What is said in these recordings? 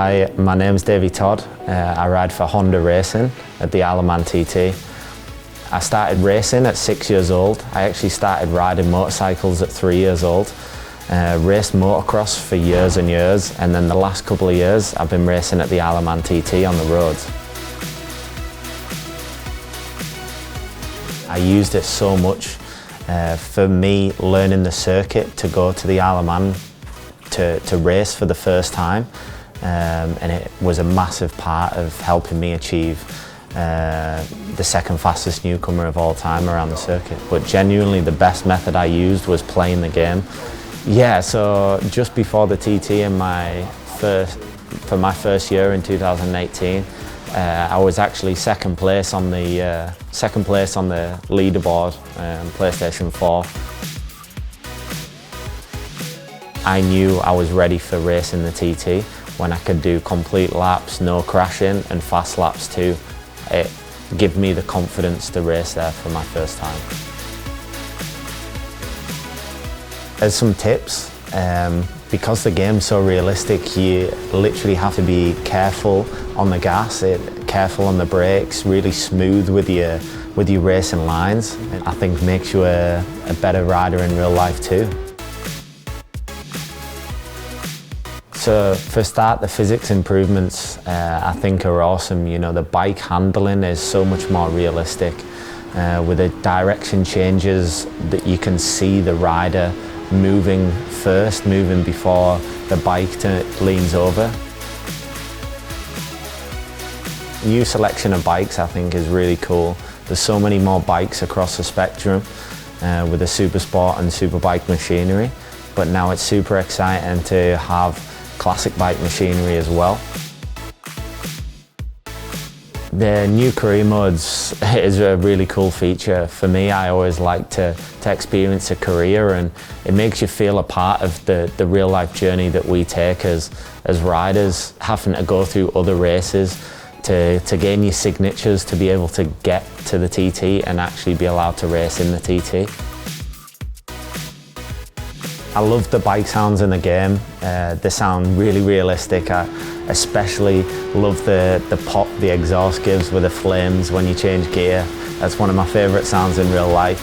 Hi, my name's Davey Todd. I ride for Honda Racing at the Isle of Man TT. I started racing at 6 years old. I actually started riding motorcycles at 3 years old. Raced motocross for years and years, and then the last couple of years I've been racing at the Isle of Man TT on the roads. I used it so much. For me, learning the circuit to go to the Isle of Man to race for the first time, and it was a massive part of helping me achieve the second fastest newcomer of all time around the circuit. But genuinely the best method I used was playing the game. Yeah, so just before the TT for my first year in 2018, I was actually second place on the leaderboard, PlayStation 4. I knew I was ready for racing the TT when I could do complete laps, no crashing, and fast laps too. It gave me the confidence to race there for my first time. As some tips, because the game's so realistic, you literally have to be careful on the gas, careful on the brakes, really smooth with your racing lines. I think makes you a better rider in real life too. So for a start, the physics improvements I think are awesome. You know, the bike handling is so much more realistic. With the direction changes, that you can see the rider moving before the bike leans over. New selection of bikes I think is really cool. There's so many more bikes across the spectrum with the super sport and super bike machinery, but now it's super exciting to have classic bike machinery as well. The new career modes is a really cool feature. For me, I always like to experience a career, and it makes you feel a part of the real life journey that we take as riders, having to go through other races to gain your signatures, to be able to get to the TT and actually be allowed to race in the TT. I love the bike sounds in the game. They sound really realistic. I especially love the pop the exhaust gives with the flames when you change gear. That's one of my favourite sounds in real life.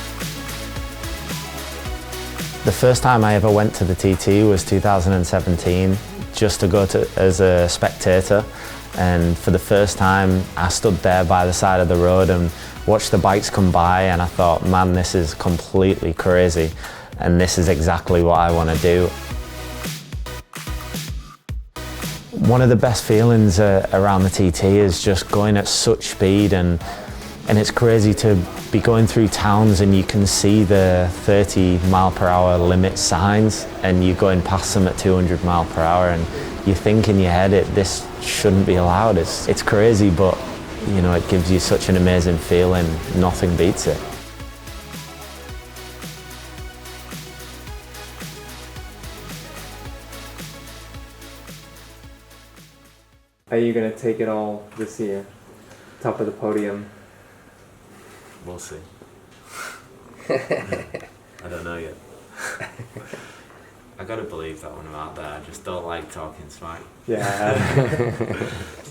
The first time I ever went to the TT was 2017, just to go as a spectator. And for the first time, I stood there by the side of the road and watched the bikes come by, and I thought, man, this is completely crazy. And this is exactly what I want to do. One of the best feelings around the TT is just going at such speed, and it's crazy to be going through towns and you can see the 30-mile-per-hour limit signs and you're going past them at 200 miles per hour, and you think in your head, this shouldn't be allowed. It's crazy, but you know, it gives you such an amazing feeling. Nothing beats it. Are you going to take it all this year? Top of the podium? We'll see. I don't know yet. I gotta believe that when I'm out there. I just don't like talking smack. Yeah.